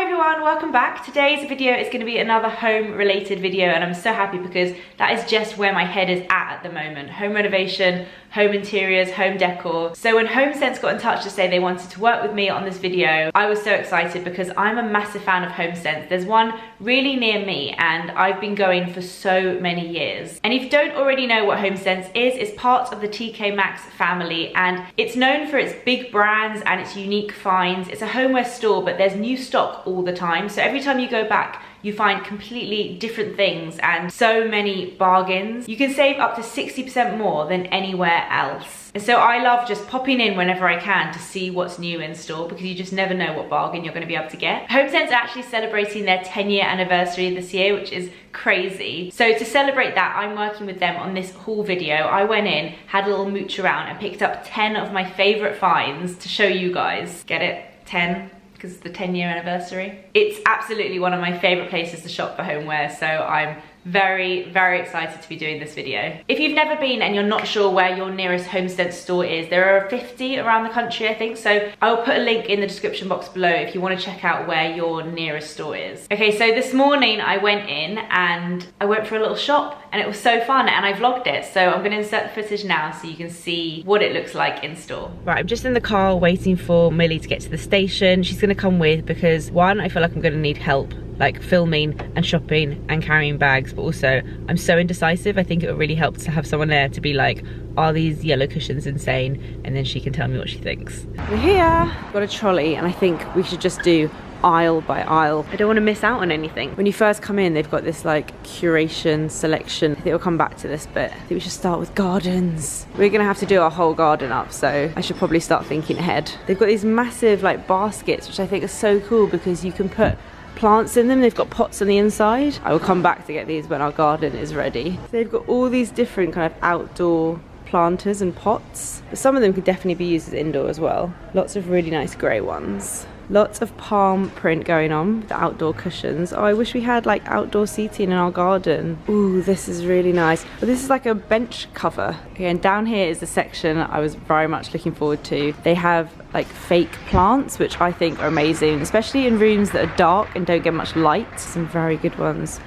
Hi everyone, welcome back. Today's video is going to be another home related video and I'm so happy because that is just where my head is at the moment. Home renovation, home interiors, home decor. So when Homesense got in touch to say they wanted to work with me on this video, I was so excited because I'm a massive fan of Homesense. There's one really near me and I've been going for so many years. And if you don't already know what Homesense is, it's part of the TK Maxx family and it's known for its big brands and its unique finds. It's a homeware store, but there's new stock all the time. So every time you go back, you find completely different things and so many bargains. You can save up to 60% more than anywhere else. And so I love just popping in whenever I can to see what's new in store because you just never know what bargain you're going to be able to get. Homesense are actually celebrating their 10-year anniversary this year, which is crazy. So to celebrate that, I'm working with them on this haul video. I went in, had a little mooch around and picked up 10 of my favorite finds to show you guys. Get it? 10? Because it's the 10-year anniversary. It's absolutely one of my favorite places to shop for homeware, so I'm very, very excited to be doing this video. If you've never been and you're not sure where your nearest Homesense store is, there are 50 around the country, I think, so I'll put a link in the description box below if you want to check out where your nearest store is. Okay, so this morning I went in and I went for a little shop and it was so fun and I vlogged it, so I'm going to insert the footage now so you can see what it looks like in store. Right, I'm just in the car waiting for Millie to get to the station. She's going to come with because one, I feel like I'm going to need help like filming and shopping and carrying bags, but also I'm so indecisive. I think it would really help to have someone there to be like, are these yellow cushions insane? And then she can tell me what she thinks. We're here, got a trolley and I think we should just do aisle by aisle. I don't want to miss out on anything. When you first come in, they've got this like curation selection. I think we'll come back to this, but I think we should start with gardens. We're gonna have to do our whole garden up, so I should probably start thinking ahead. They've got these massive like baskets, which I think are so cool because you can put plants in them. They've got pots on the inside. I will come back to get these when our garden is ready. So they've got all these different kind of outdoor planters and pots, but some of them could definitely be used as indoor as well. Lots of really nice grey ones. Lots of palm print going on, the outdoor cushions. Oh, I wish we had like outdoor seating in our garden. Ooh, this is really nice. But this is like a bench cover. Okay, and down here is the section I was very much looking forward to. They have like fake plants, which I think are amazing, especially in rooms that are dark and don't get much light. Some very good ones.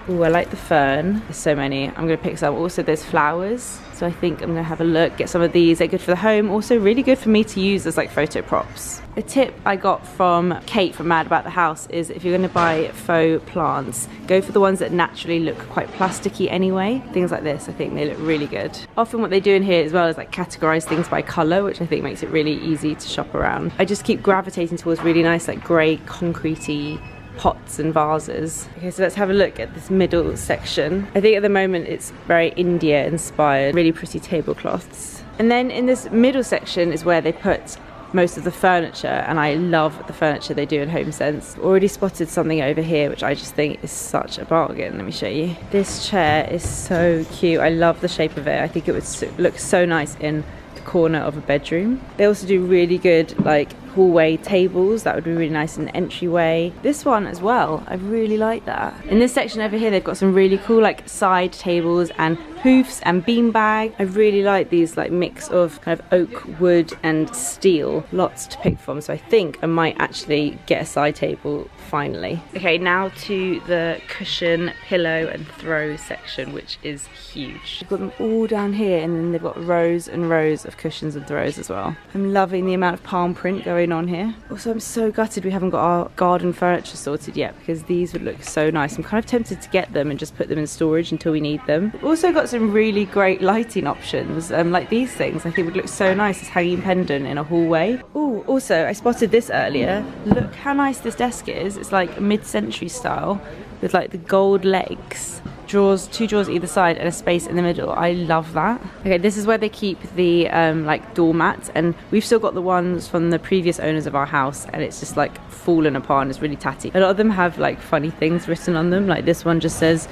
Ooh, I like the fern. There's so many. I'm gonna pick some. Also, there's flowers. So I think I'm gonna have a look, get some of these. They're good for the home. Also really good for me to use as like photo props. A tip I got from Kate from Mad About the House is if you're gonna buy faux plants, go for the ones that naturally look quite plasticky anyway. Things like this, I think they look really good. Often what they do in here as well is like categorize things by color, which I think makes it really easy to shop around. I just keep gravitating towards really nice like gray concretey pots and vases. Okay, so let's have a look at this middle section. I think at the moment it's very India inspired, really pretty tablecloths. And then in this middle section is where they put most of the furniture, and I love the furniture they do in Homesense. Already spotted something over here which I just think is such a bargain. Let me show you. This chair is so cute. I love the shape of it. I think it would look so nice in the corner of a bedroom. They also do really good like hallway tables. That would be really nice in the entryway. This one as well, I really like that. In this section over here, they've got some really cool like side tables and hoofs and beanbag. I really like these like mix of kind of oak, wood and steel. Lots to pick from, so I think I might actually get a side table finally. Okay, now to the cushion, pillow and throw section, which is huge. They've got them all down here and then they've got rows and rows of cushions and throws as well. I'm loving the amount of palm print going on here. Also, I'm so gutted we haven't got our garden furniture sorted yet because these would look so nice. I'm kind of tempted to get them and just put them in storage until we need them. We've also got some really great lighting options, like these things I think would look so nice as hanging pendant in a hallway. Oh, also I spotted this earlier. Look how nice this desk is. It's like mid-century style with like the gold legs. Drawers, two drawers either side and a space in the middle. I love that. Okay, this is where they keep the like doormats, and we've still got the ones from the previous owners of our house and it's just like fallen apart and it's really tatty. A lot of them have like funny things written on them, like this one just says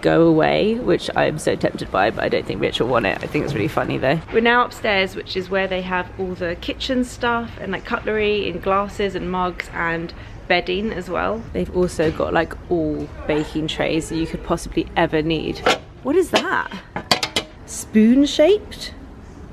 go away, which I'm so tempted by, but I don't think Rich will want it. I think it's really funny though. We're now upstairs, which is where they have all the kitchen stuff and like cutlery and glasses and mugs and bedding as well. They've also got like all baking trays that you could possibly ever need. What is that? Spoon shaped?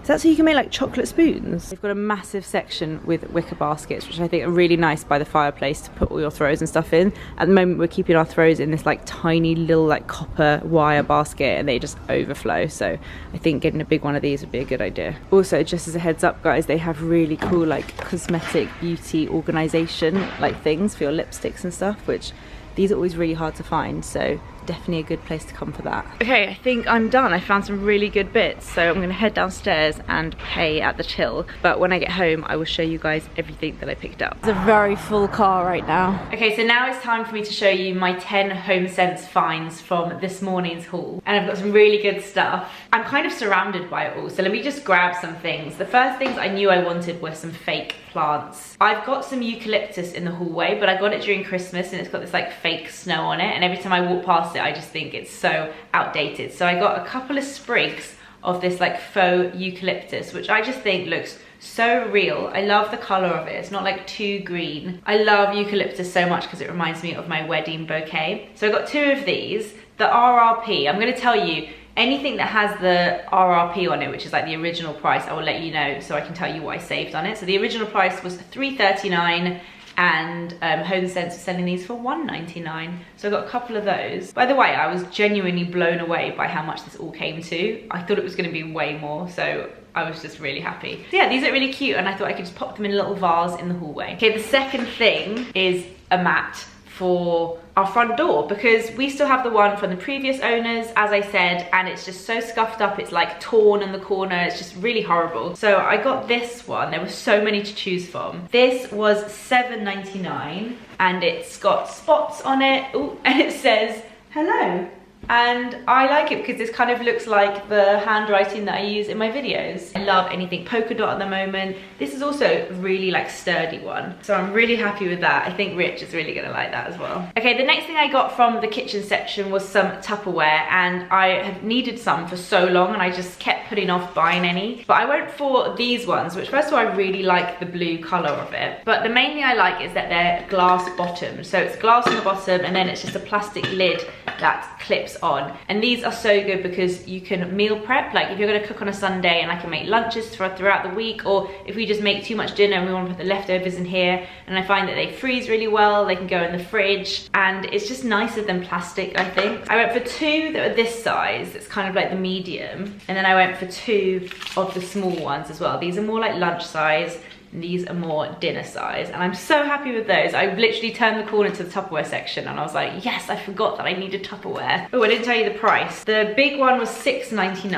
Is that so you can make like chocolate spoons? They've got a massive section with wicker baskets, which I think are really nice by the fireplace to put all your throws and stuff in. At the moment we're keeping our throws in this like tiny little like copper wire basket and they just overflow. So I think getting a big one of these would be a good idea. Also, just as a heads up guys, they have really cool like cosmetic beauty organization like things for your lipsticks and stuff, which these are always really hard to find. So definitely a good place to come for that. Okay, I think I'm done. I found some really good bits, so I'm gonna head downstairs and pay at the till, but when I get home I will show you guys everything that I picked up. It's a very full car right now. Okay, so now it's time for me to show you my 10 Homesense finds from this morning's haul, and I've got some really good stuff. I'm kind of surrounded by it all, so let me just grab some things. The first things I knew I wanted were some fake plants. I've got some eucalyptus in the hallway, but I got it during Christmas and it's got this like fake snow on it, and every time I walk past it I just think it's so outdated. So I got a couple of sprigs of this like faux eucalyptus, which I just think looks so real. I love the color of it. It's not like too green. I love eucalyptus so much because it reminds me of my wedding bouquet. So I got 2 of these. The RRP, I'm going to tell you, anything that has the RRP on it, which is like the original price, I will let you know so I can tell you what I saved on it. So the original price was $3.39 and Homesense was selling these for $1.99. So I got a couple of those. By the way, I was genuinely blown away by how much this all came to. I thought it was going to be way more, so I was just really happy. So yeah, these are really cute and I thought I could just pop them in a little vase in the hallway. Okay, the second thing is a mat for our front door, because we still have the one from the previous owners, as I said, and it's just so scuffed up. It's like torn in the corner. It's just really horrible. So I got this one. There were so many to choose from. This was $7.99 and it's got spots on it. Ooh, and it says hello. And I like it because this kind of looks like the handwriting that I use in my videos. I love anything polka dot at the moment. This is also a really like sturdy one, so I'm really happy with that. I think Rich is really gonna like that as well. Okay, the next thing I got from the kitchen section was some Tupperware, and I have needed some for so long and I just kept putting off buying any. But I went for these ones, which first of all I really like the blue color of it, but the main thing I like is that they're glass bottom. So it's glass on the bottom and then it's just a plastic lid that clips on. And these are so good because you can meal prep, like if you're going to cook on a Sunday, and I can make lunches throughout the week, or if we just make too much dinner and we want to put the leftovers in here, and I find that they freeze really well, they can go in the fridge, and it's just nicer than plastic, I think. I went for 2 that are this size, it's kind of like the medium, and then I went for 2 of the small ones as well. These are more like lunch size, these are more dinner size, and I'm so happy with those. I literally turned the corner to the Tupperware section and I was like, yes, I forgot that I needed Tupperware. Oh, I didn't tell you the price. The big one was $6.99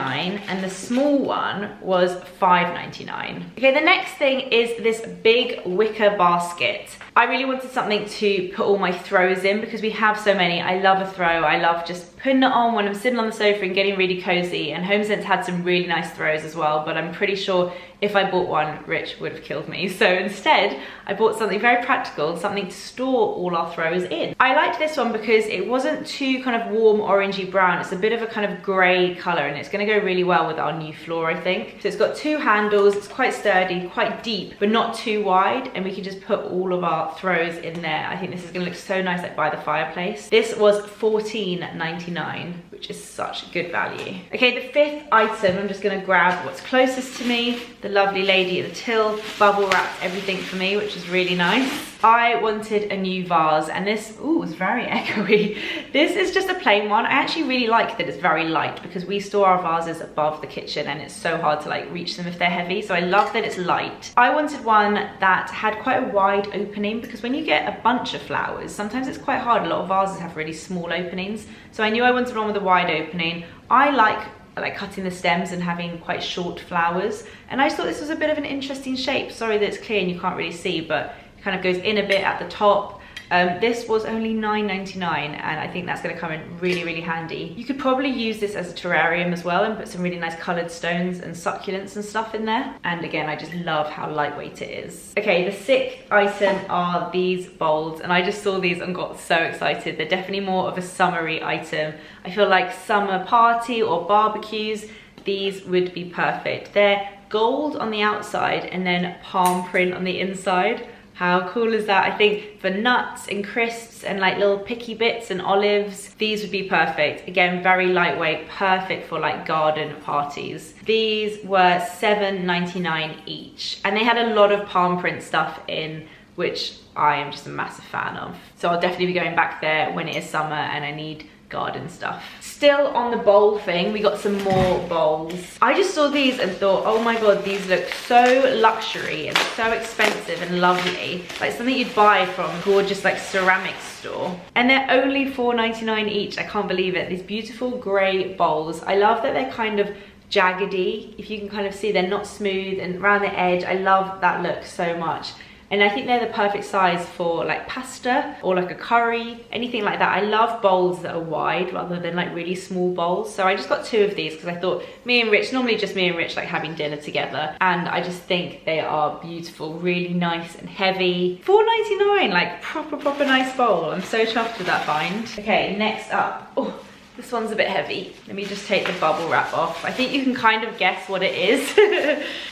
and the small one was $5.99. Okay, the next thing is this big wicker basket. I really wanted something to put all my throws in because we have so many. I love a throw. I love just putting it on when I'm sitting on the sofa and getting really cozy, and Homesense had some really nice throws as well, but I'm pretty sure if I bought one, Rich would have killed me. So instead, I bought something very practical, something to store all our throws in. I liked this one because it wasn't too kind of warm orangey brown. It's a bit of a kind of grey colour, and it's going to go really well with our new floor, I think. So it's got 2 handles, it's quite sturdy, quite deep, but not too wide, and we can just put all of our throws in there. I think this is going to look so nice like by the fireplace. This was $14.99, which is such good value. Okay, the 5th item, I'm just going to grab what's closest to me. The lovely lady at the till bubble wrapped everything for me, which is really nice. I wanted a new vase, and this, ooh, is very echoey. This is just a plain one. I actually really like that it's very light because we store our vases above the kitchen and it's so hard to like reach them if they're heavy, so I love that it's light. I wanted one that had quite a wide opening because when you get a bunch of flowers, sometimes it's quite hard. A lot of vases have really small openings, so I knew I wanted one with a wide opening. I like cutting the stems and having quite short flowers, and I just thought this was a bit of an interesting shape. Sorry that it's clear and you can't really see, but it kind of goes in a bit at the top. This was only $9.99 and I think that's going to come in really, really handy. You could probably use this as a terrarium as well and put some really nice coloured stones and succulents and stuff in there. And again, I just love how lightweight it is. Okay, the 6th item are these bowls, and I just saw these and got so excited. They're definitely more of a summery item. I feel like summer party or barbecues, these would be perfect. They're gold on the outside and then palm print on the inside. How cool is that? I think for nuts and crisps and like little picky bits and olives, these would be perfect. Again, very lightweight, perfect for like garden parties. These were $7.99 each, and they had a lot of palm print stuff in, which I am just a massive fan of. So I'll definitely be going back there when it is summer and I need garden stuff. Still on the bowl thing, we got some more bowls. I just saw these and thought, oh my god, these look so luxury and so expensive and lovely. Like something you'd buy from a gorgeous like ceramics store. And they're only $4.99 each. I can't believe it. These beautiful grey bowls. I love that they're kind of jaggedy. If you can kind of see, they're not smooth and around the edge. I love that look so much. And I think they're the perfect size for like pasta or like a curry, anything like that. I love bowls that are wide rather than like really small bowls. So I just got 2 of these because I thought me and Rich, normally just me and Rich like having dinner together. And I just think they are beautiful, really nice and heavy. $4.99, like proper nice bowl. I'm so chuffed with that find. Okay, next up. Oh, this one's a bit heavy. Let me just take the bubble wrap off. I think you can kind of guess what it is.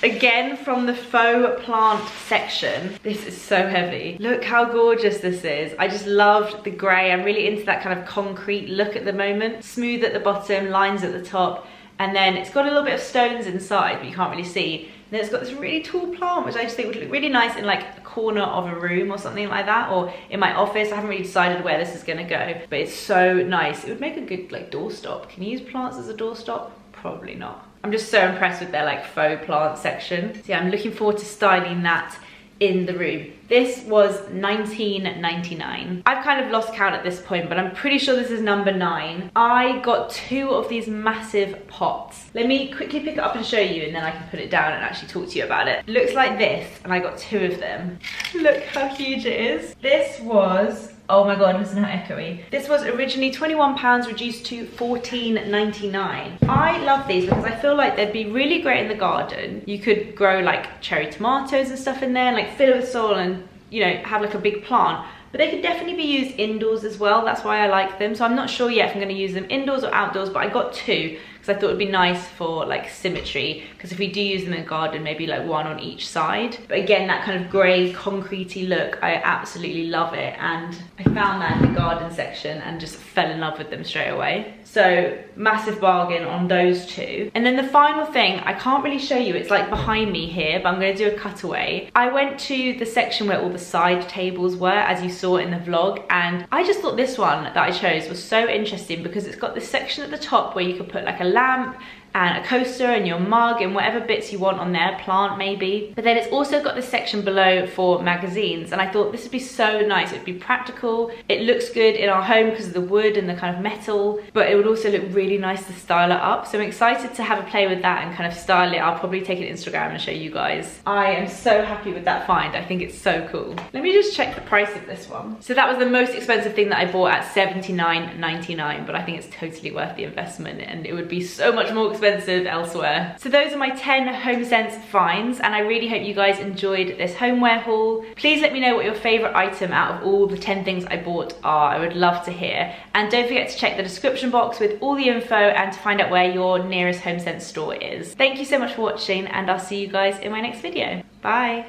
Again, from the faux plant section. This is so heavy. Look how gorgeous this is. I just loved the grey. I'm really into that kind of concrete look at the moment. Smooth at the bottom, lines at the top. And then it's got a little bit of stones inside, but you can't really see. And then it's got this really tall plant, which I just think would look really nice in like a corner of a room or something like that, or in my office. I haven't really decided where this is gonna go, but it's so nice. It would make a good like doorstop. Can you use plants as a doorstop? Probably not. I'm just so impressed with their like faux plant section. So yeah, I'm looking forward to styling that in the room. This was $19.99. I've kind of lost count at this point, but I'm pretty sure this is number 9. I got 2 of these massive pots. Let me quickly pick it up and show you, and then I can put it down and actually talk to you about it. It looks like this, and I got 2 of them. Look how huge it is. This was, oh my god, listen how echoey. This was originally £21, reduced to $14.99. I love these because I feel like they'd be really great in the garden. You could grow like cherry tomatoes and stuff in there, and like fill it with soil and, you know, have like a big plant. But they could definitely be used indoors as well. That's why I like them. So I'm not sure yet if I'm going to use them indoors or outdoors, but I got 2 because I thought it'd be nice for like symmetry, because if we do use them in the garden, maybe like 1 on each side. But again, that kind of grey concretey look, I absolutely love it, and I found that in the garden section and just fell in love with them straight away. So massive bargain on those 2. And then the final thing, I can't really show you, it's like behind me here, but I'm going to do a cutaway. I went to the section where all the side tables were, as you saw in the vlog, and I just thought this one that I chose was so interesting because it's got this section at the top where you could put like a lamp and a coaster and your mug and whatever bits you want on there, plant maybe. But then it's also got this section below for magazines, and I thought this would be so nice. It would be practical. It looks good in our home because of the wood and the kind of metal, but it would also look really nice to style it up. So I'm excited to have a play with that and kind of style it. I'll probably take it to Instagram and show you guys. I am so happy with that find. I think it's so cool. Let me just check the price of this one. So that was the most expensive thing that I bought at $79.99, but I think it's totally worth the investment, and it would be so much more expensive elsewhere. So those are my 10 Homesense finds, and I really hope you guys enjoyed this homeware haul. Please let me know what your favorite item out of all the 10 things I bought are. I would love to hear. And don't forget to check the description box with all the info and to find out where your nearest Homesense store is. Thank you so much for watching, and I'll see you guys in my next video. Bye.